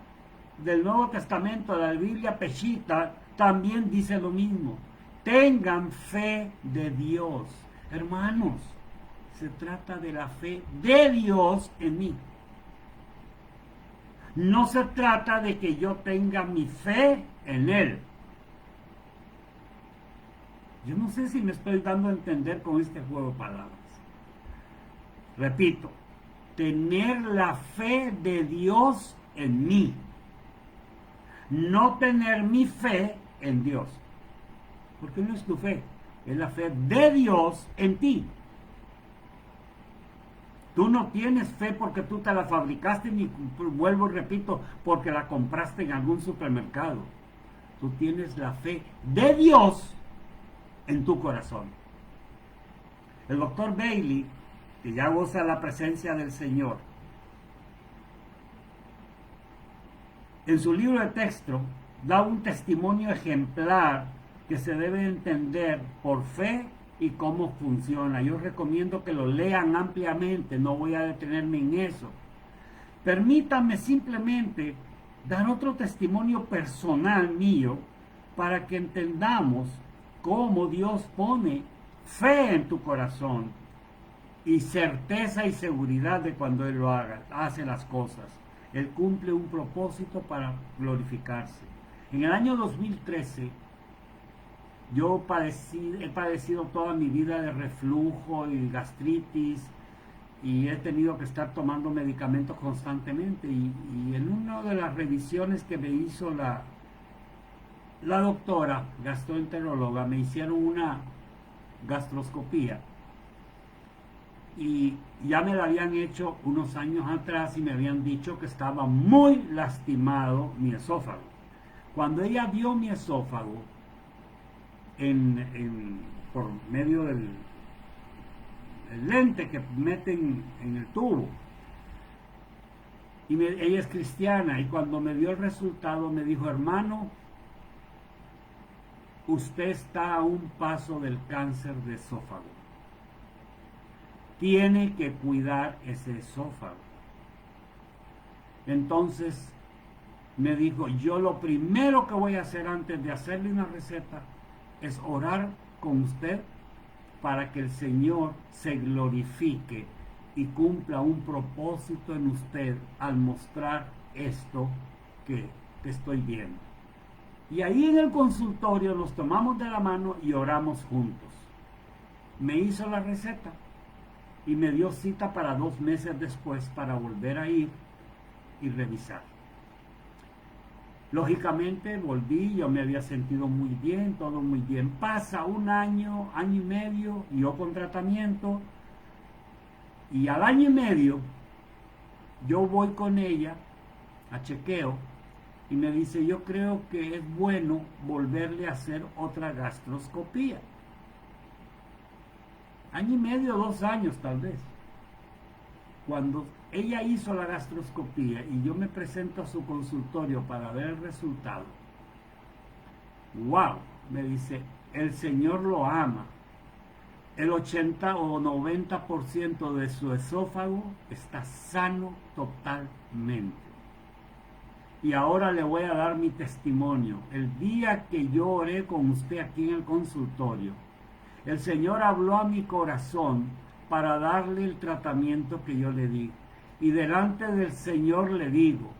del Nuevo Testamento, la Biblia Peshitta, también dice lo mismo: tengan fe de Dios. Hermanos, se trata de la fe de Dios en mí. No se trata de que yo tenga mi fe en Él. Yo no sé si me estoy dando a entender con este juego de palabras. Repito, tener la fe de Dios en mí. No tener mi fe en Dios. Porque no es tu fe, es la fe de Dios en ti. Tú no tienes fe porque tú te la fabricaste, ni, vuelvo y repito, porque la compraste en algún supermercado. Tú tienes la fe de Dios en tu corazón. El doctor Bailey, que ya goza la presencia del Señor, en su libro de texto da un testimonio ejemplar que se debe entender por fe y cómo funciona. Yo recomiendo que lo lean ampliamente, no voy a detenerme en eso. Permítanme simplemente dar otro testimonio personal mío para que entendamos cómo Dios pone fe en tu corazón y certeza y seguridad de cuando Él lo hace las cosas. Él cumple un propósito para glorificarse. En el año 2013, yo he padecido toda mi vida de reflujo y gastritis y he tenido que estar tomando medicamentos constantemente. Y en una de las revisiones que me hizo la doctora gastroenteróloga, me hicieron una gastroscopía. Y ya me la habían hecho unos años atrás y me habían dicho que estaba muy lastimado mi esófago. Cuando ella vio mi esófago por medio del lente que meten en el tubo, y ella es cristiana, y cuando me dio el resultado me dijo: hermano, usted está a un paso del cáncer de esófago. Tiene que cuidar ese esófago. Entonces me dijo: yo lo primero que voy a hacer antes de hacerle una receta es orar con usted para que el Señor se glorifique y cumpla un propósito en usted al mostrar esto que estoy viendo. Y ahí en el consultorio nos tomamos de la mano y oramos juntos. Me hizo la receta y me dio cita para 2 meses después para volver a ir y revisar. Lógicamente volví, yo me había sentido muy bien, todo muy bien. Pasa un año, año y medio, yo con tratamiento, y al año y medio yo voy con ella a chequeo y me dice: yo creo que es bueno volverle a hacer otra gastroscopía. Año y medio, 2 años tal vez. Cuando ella hizo la gastroscopía y yo me presento a su consultorio para ver el resultado, wow, me dice: el Señor lo ama. El 80 o 90% de su esófago está sano totalmente. Y ahora le voy a dar mi testimonio. El día que yo oré con usted aquí en el consultorio, el Señor habló a mi corazón para darle el tratamiento que yo le di. Y delante del Señor le digo: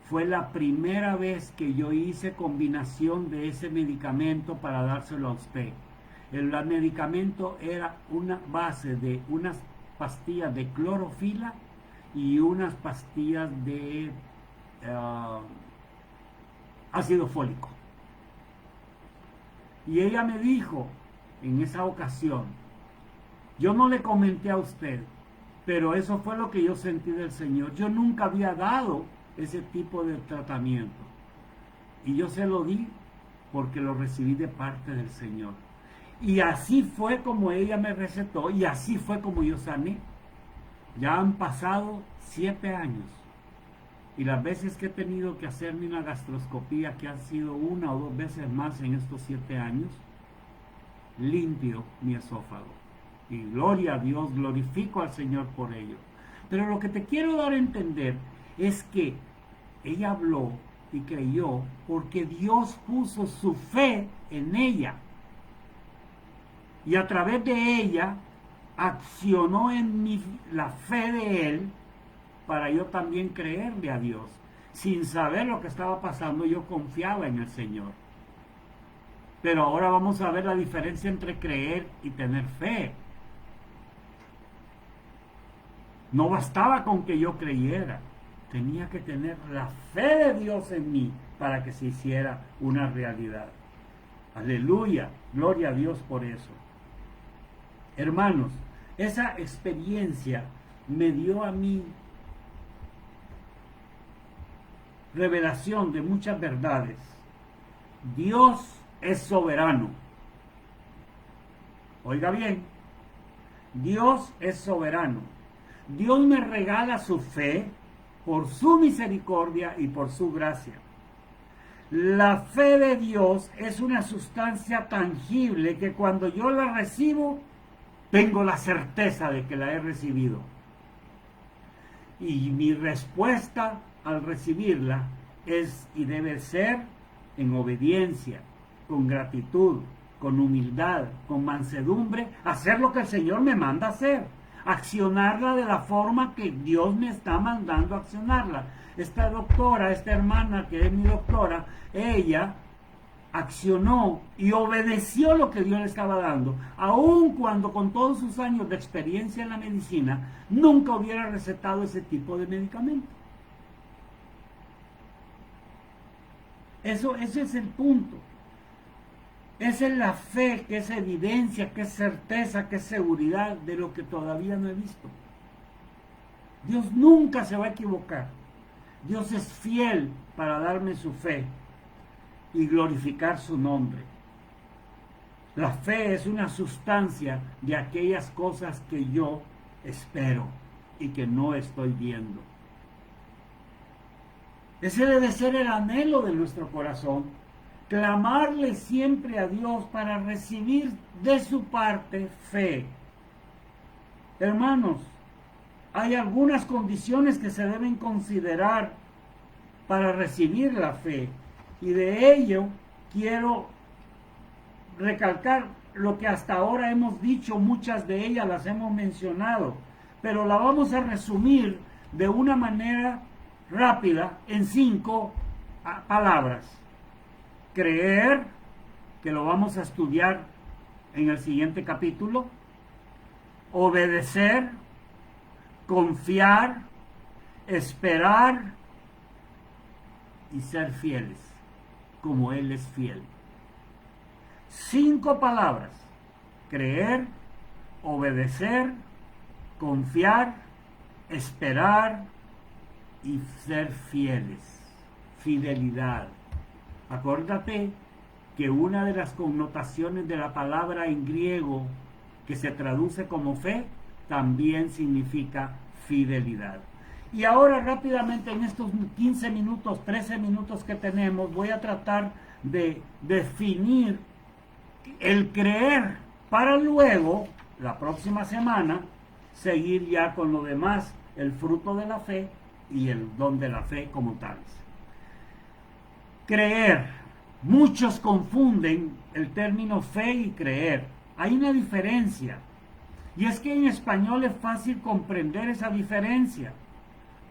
fue la primera vez que yo hice combinación de ese medicamento para dárselo a usted. El medicamento era una base de unas pastillas de clorofila y unas pastillas de ácido fólico. Y ella me dijo en esa ocasión: yo no le comenté a usted, pero eso fue lo que yo sentí del Señor. Yo nunca había dado ese tipo de tratamiento. Y yo se lo di porque lo recibí de parte del Señor. Y así fue como ella me recetó y así fue como yo sané. Ya han pasado 7 años. Y las veces que he tenido que hacerme una gastroscopía, que han sido 1 o 2 veces más en estos 7 años, limpio mi esófago. Y gloria a Dios, glorifico al Señor por ello. Pero lo que te quiero dar a entender es que ella habló y creyó porque Dios puso su fe en ella. Y a través de ella accionó en mí la fe de Él para yo también creerle a Dios. Sin saber lo que estaba pasando, yo confiaba en el Señor. Pero ahora vamos a ver la diferencia entre creer y tener fe. No bastaba con que yo creyera, tenía que tener la fe de Dios en mí para que se hiciera una realidad. Aleluya, gloria a Dios por eso. Hermanos, esa experiencia me dio a mí revelación de muchas verdades. Dios es soberano. Oiga bien, Dios es soberano. Dios me regala su fe por su misericordia y por su gracia. La fe de Dios es una sustancia tangible que cuando yo la recibo, tengo la certeza de que la he recibido. Y mi respuesta al recibirla es y debe ser en obediencia, con gratitud, con humildad, con mansedumbre, hacer lo que el Señor me manda hacer, accionarla de la forma que Dios me está mandando accionarla. Esta doctora, esta hermana que es mi doctora, ella accionó y obedeció lo que Dios le estaba dando, aun cuando con todos sus años de experiencia en la medicina nunca hubiera recetado ese tipo de medicamento. Ese es el punto. Esa es la fe, que es evidencia, que es certeza, que es seguridad de lo que todavía no he visto. Dios nunca se va a equivocar. Dios es fiel para darme su fe y glorificar su nombre. La fe es una sustancia de aquellas cosas que yo espero y que no estoy viendo. Ese debe ser el anhelo de nuestro corazón, clamarle siempre a Dios para recibir de su parte fe. Hermanos, hay algunas condiciones que se deben considerar para recibir la fe, y de ello quiero recalcar lo que hasta ahora hemos dicho, muchas de ellas las hemos mencionado, pero la vamos a resumir de una manera rápida en 5 palabras. Creer, que lo vamos a estudiar en el siguiente capítulo. Obedecer, confiar, esperar y ser fieles, como Él es fiel. 5 palabras: creer, obedecer, confiar, esperar y ser fieles. Fidelidad. Acuérdate que una de las connotaciones de la palabra en griego que se traduce como fe también significa fidelidad. Y ahora rápidamente, en estos 15 minutos, 13 minutos que tenemos, voy a tratar de definir el creer para luego, la próxima semana, seguir ya con lo demás, el fruto de la fe y el don de la fe como tales. Creer. Muchos confunden el término fe y creer. Hay una diferencia. Y es que en español es fácil comprender esa diferencia.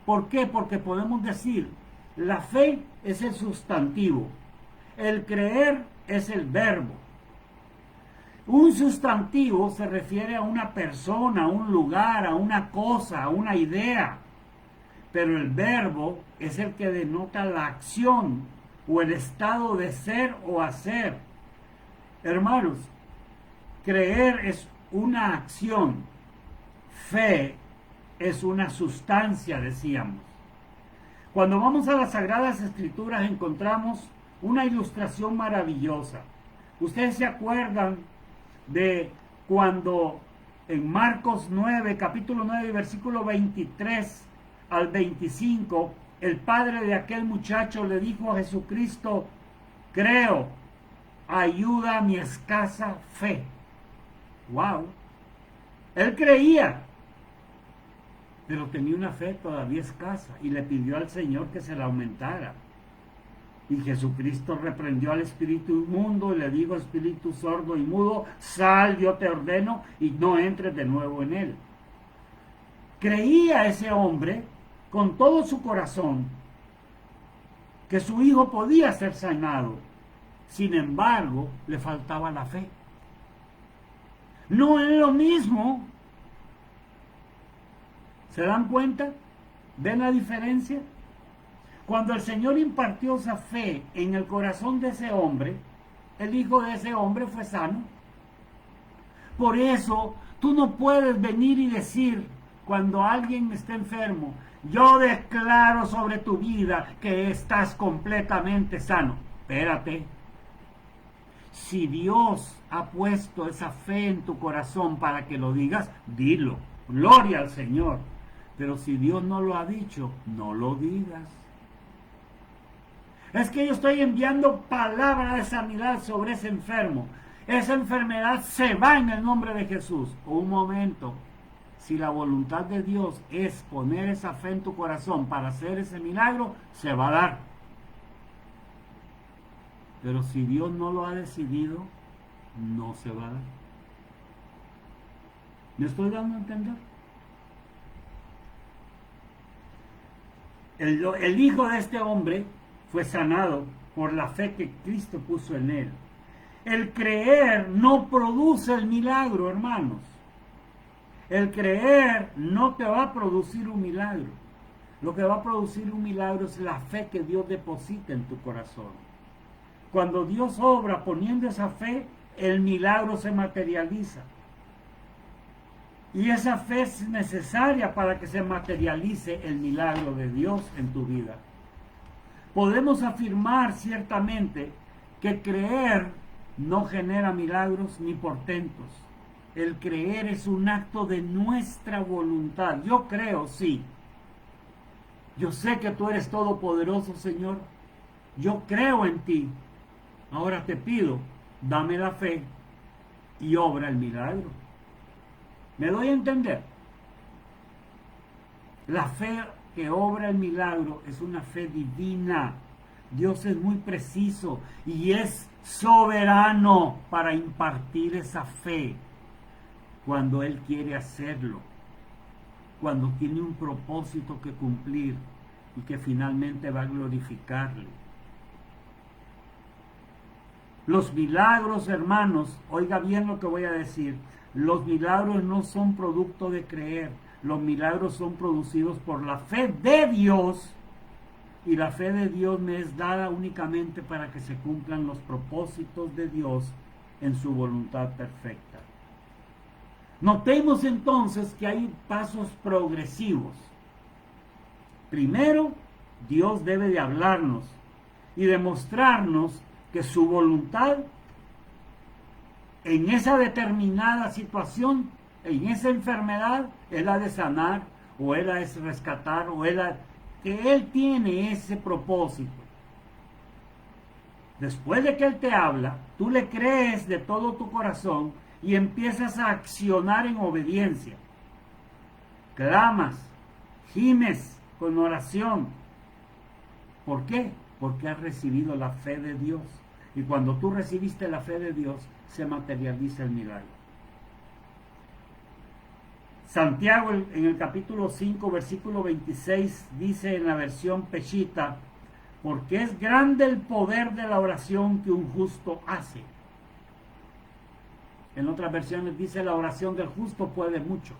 ¿Por qué? Porque podemos decir, la fe es el sustantivo, el creer es el verbo. Un sustantivo se refiere a una persona, a un lugar, a una cosa, a una idea. Pero el verbo es el que denota la acción o el estado de ser o hacer. Hermanos, creer es una acción, fe es una sustancia, decíamos. Cuando vamos a las Sagradas Escrituras encontramos una ilustración maravillosa. Ustedes se acuerdan de cuando en Marcos 9, capítulo 9, versículo 23 al 25, el padre de aquel muchacho le dijo a Jesucristo: creo, ayuda a mi escasa fe. ¡Wow! Él creía, pero tenía una fe todavía escasa y le pidió al Señor que se la aumentara. Y Jesucristo reprendió al espíritu inmundo y le dijo: espíritu sordo y mudo, sal, yo te ordeno, y no entres de nuevo en él. Creía ese hombre con todo su corazón que su hijo podía ser sanado. Sin embargo, le faltaba la fe. No es lo mismo. ¿Se dan cuenta? ¿Ven la diferencia? Cuando el Señor impartió esa fe en el corazón de ese hombre, el hijo de ese hombre fue sano. Por eso, tú no puedes venir y decir, cuando alguien está enfermo: yo declaro sobre tu vida que estás completamente sano. Espérate. Si Dios ha puesto esa fe en tu corazón para que lo digas, dilo. Gloria al Señor. Pero si Dios no lo ha dicho, no lo digas. Es que yo estoy enviando palabra de sanidad sobre ese enfermo. Esa enfermedad se va en el nombre de Jesús. Un momento. Si la voluntad de Dios es poner esa fe en tu corazón para hacer ese milagro, se va a dar. Pero si Dios no lo ha decidido, no se va a dar. ¿Me estoy dando a entender? El hijo de este hombre fue sanado por la fe que Cristo puso en él. El creer no produce el milagro, hermanos. El creer no te va a producir un milagro. Lo que va a producir un milagro es la fe que Dios deposita en tu corazón. Cuando Dios obra poniendo esa fe, el milagro se materializa. Y esa fe es necesaria para que se materialice el milagro de Dios en tu vida. Podemos afirmar ciertamente que creer no genera milagros ni portentos. El creer es un acto de nuestra voluntad. Yo creo, sí. Yo sé que tú eres todopoderoso, Señor. Yo creo en ti. Ahora te pido, dame la fe y obra el milagro. ¿Me doy a entender? La fe que obra el milagro es una fe divina. Dios es muy preciso y es soberano para impartir esa fe cuando Él quiere hacerlo, cuando tiene un propósito que cumplir y que finalmente va a glorificarle. Los milagros, hermanos, oiga bien lo que voy a decir, los milagros no son producto de creer, los milagros son producidos por la fe de Dios, y la fe de Dios me es dada únicamente para que se cumplan los propósitos de Dios en su voluntad perfecta. Notemos entonces que hay pasos progresivos. Primero, Dios debe de hablarnos y demostrarnos que su voluntad en esa determinada situación, en esa enfermedad, es la de sanar, o es la de rescatar, o es la que Él tiene ese propósito. Después de que Él te habla, tú le crees de todo tu corazón y empiezas a accionar en obediencia. Clamas, gimes con oración. ¿Por qué? Porque has recibido la fe de Dios. Y cuando tú recibiste la fe de Dios, se materializa el milagro. Santiago en el capítulo 5, versículo 26, dice en la versión Peshita, porque es grande el poder de la oración que un justo hace. En otras versiones dice, la oración del justo puede mucho.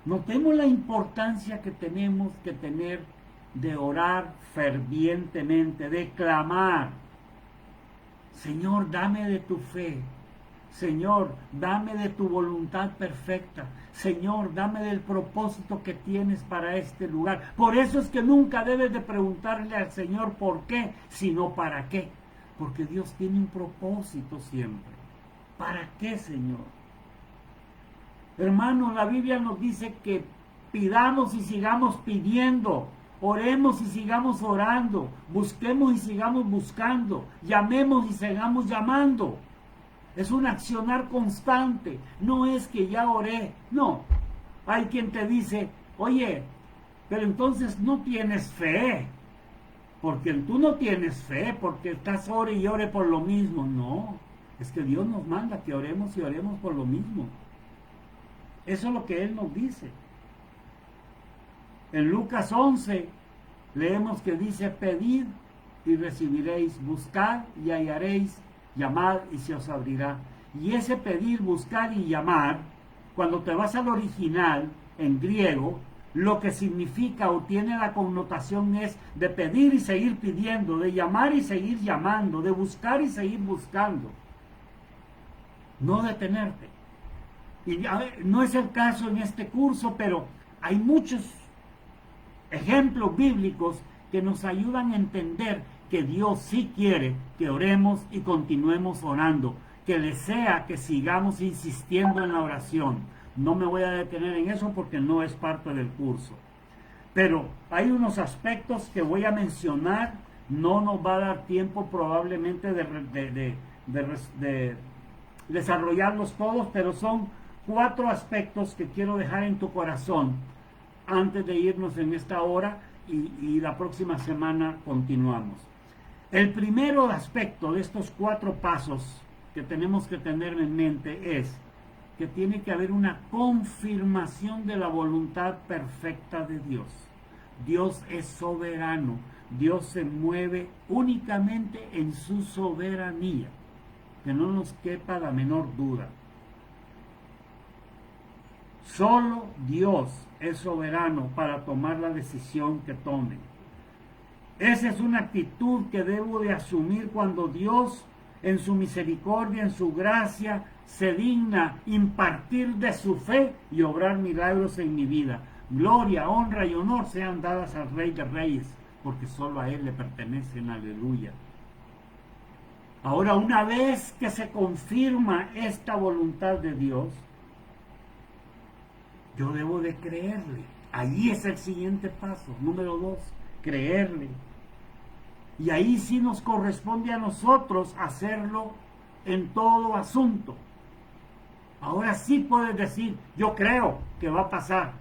Notemos la importancia que tenemos que tener de orar fervientemente, de clamar. Señor, dame de tu fe. Señor, dame de tu voluntad perfecta. Señor, dame del propósito que tienes para este lugar. Por eso es que nunca debes de preguntarle al Señor por qué, sino para qué. Porque Dios tiene un propósito siempre. ¿Para qué, Señor? Hermanos, la Biblia nos dice que pidamos y sigamos pidiendo. Oremos y sigamos orando. Busquemos y sigamos buscando. Llamemos y sigamos llamando. Es un accionar constante. No es que ya oré. No. Hay quien te dice, oye, pero entonces no tienes fe. Porque tú no tienes fe, porque estás ore y ore por lo mismo. No. Es que Dios nos manda que oremos y oremos por lo mismo. Eso es lo que Él nos dice. En Lucas 11 leemos que dice, pedid y recibiréis, buscad y hallaréis, llamad y se os abrirá. Y ese pedir, buscar y llamar, cuando te vas al original, en griego, lo que significa o tiene la connotación es de pedir y seguir pidiendo, de llamar y seguir llamando, de buscar y seguir buscando. No detenerte. Y no es el caso en este curso, pero hay muchos ejemplos bíblicos que nos ayudan a entender que Dios sí quiere que oremos y continuemos orando, que desea que sigamos insistiendo en la oración. No me voy a detener en eso porque no es parte del curso. Pero hay unos aspectos que voy a mencionar, no nos va a dar tiempo probablemente de desarrollarlos todos, pero son 4 aspectos que quiero dejar en tu corazón antes de irnos en esta hora y la próxima semana continuamos. El primero aspecto de estos 4 pasos que tenemos que tener en mente es que tiene que haber una confirmación de la voluntad perfecta de Dios. Dios es soberano, Dios se mueve únicamente en su soberanía, que no nos quepa la menor duda. Solo Dios es soberano para tomar la decisión que tome. Esa es una actitud que debo de asumir cuando Dios, en su misericordia, en su gracia, se digna impartir de su fe y obrar milagros en mi vida. Gloria, honra y honor sean dadas al Rey de Reyes, porque solo a Él le pertenecen. Aleluya. Ahora, una vez que se confirma esta voluntad de Dios, yo debo de creerle. Ahí es el siguiente paso. Número 2, creerle. Y ahí sí nos corresponde a nosotros hacerlo en todo asunto. Ahora sí puedes decir, yo creo que va a pasar.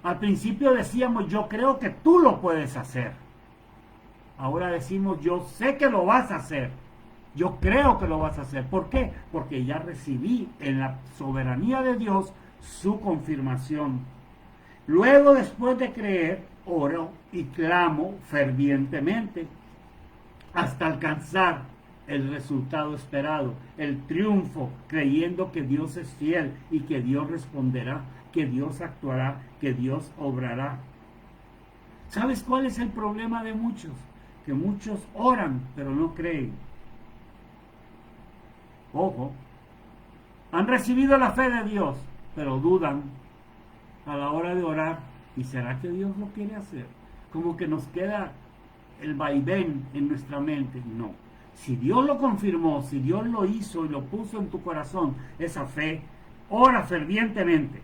Al principio decíamos, yo creo que tú lo puedes hacer. Ahora decimos, yo sé que lo vas a hacer. Yo creo que lo vas a hacer. ¿Por qué? Porque ya recibí en la soberanía de Dios su confirmación. Luego, después de creer, oro y clamo fervientemente hasta alcanzar el resultado esperado, el triunfo, creyendo que Dios es fiel y que Dios responderá, que Dios actuará, que Dios obrará. ¿Sabes cuál es el problema de muchos? Que muchos oran, pero no creen. Ojo, han recibido la fe de Dios, pero dudan a la hora de orar. ¿Y será que Dios lo quiere hacer? Como que nos queda el vaivén en nuestra mente. No. Si Dios lo confirmó, si Dios lo hizo y lo puso en tu corazón, esa fe, ora fervientemente.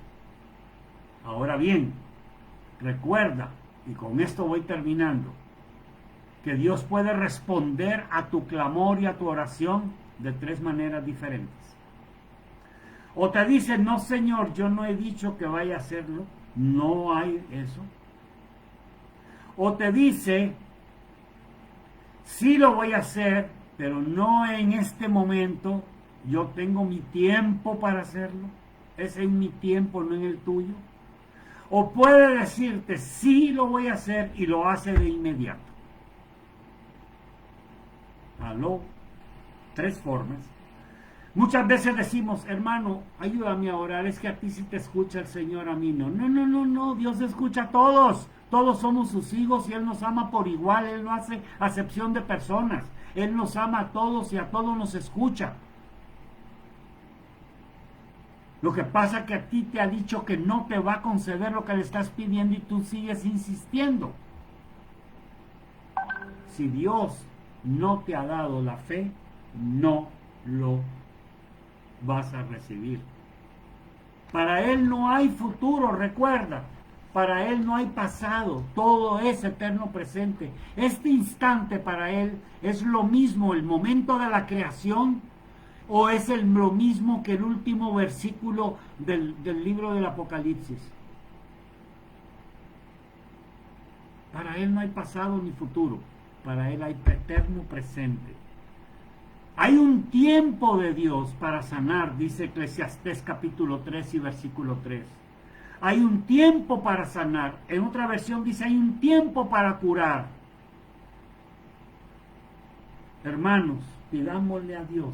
Ahora bien, recuerda, y con esto voy terminando, que Dios puede responder a tu clamor y a tu oración de 3 maneras diferentes. O te dice, no Señor, yo no he dicho que vaya a hacerlo, no hay eso. O te dice, sí lo voy a hacer, pero no en este momento, yo tengo mi tiempo para hacerlo, es en mi tiempo, no en el tuyo. O puede decirte, sí lo voy a hacer y lo hace de inmediato. ¿Aló? 3 formas. Muchas veces decimos, hermano, ayúdame a orar, es que a ti sí te escucha el Señor, a mí no. No, Dios escucha a todos. Todos somos sus hijos y Él nos ama por igual, Él no hace acepción de personas. Él nos ama a todos y a todos nos escucha. Lo que pasa es que a ti te ha dicho que no te va a conceder lo que le estás pidiendo y tú sigues insistiendo. Si Dios no te ha dado la fe, no lo vas a recibir. Para Él no hay futuro, recuerda. Para Él no hay pasado, todo es eterno presente. Este instante para Él es lo mismo el momento de la creación o es lo mismo que el último versículo del libro del Apocalipsis. Para Él no hay pasado ni futuro, para Él hay eterno presente. Hay un tiempo de Dios para sanar, dice Eclesiastés capítulo 3 y versículo 3. Hay un tiempo para sanar. En otra versión dice, hay un tiempo para curar. Hermanos, pidámosle a Dios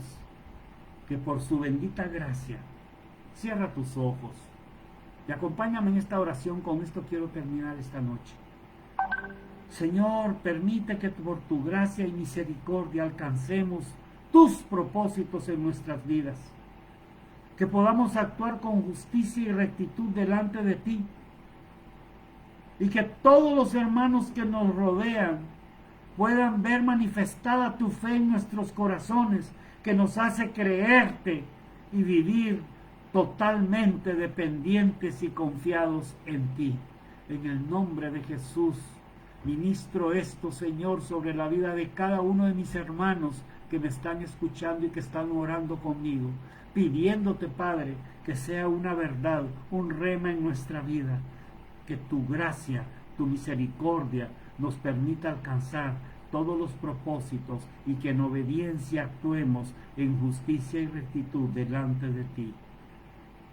que por su bendita gracia, cierra tus ojos y acompáñame en esta oración. Con esto quiero terminar esta noche. Señor, permite que por tu gracia y misericordia alcancemos tus propósitos en nuestras vidas. Que podamos actuar con justicia y rectitud delante de ti. Y que todos los hermanos que nos rodean puedan ver manifestada tu fe en nuestros corazones, que nos hace creerte y vivir totalmente dependientes y confiados en ti. En el nombre de Jesús, ministro esto, Señor, sobre la vida de cada uno de mis hermanos que me están escuchando y que están orando conmigo, pidiéndote, Padre, que sea una verdad, un rema en nuestra vida, que tu gracia, tu misericordia nos permita alcanzar todos los propósitos y que en obediencia actuemos en justicia y rectitud delante de ti.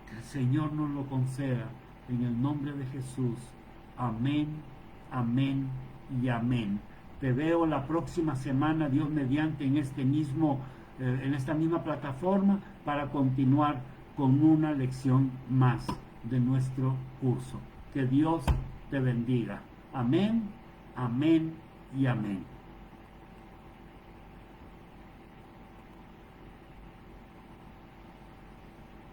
Que el Señor nos lo conceda en el nombre de Jesús. Amén, amén y amén. Te veo la próxima semana, Dios mediante, en esta misma plataforma para continuar con una lección más de nuestro curso. Que Dios te bendiga. Amén, amén y amén.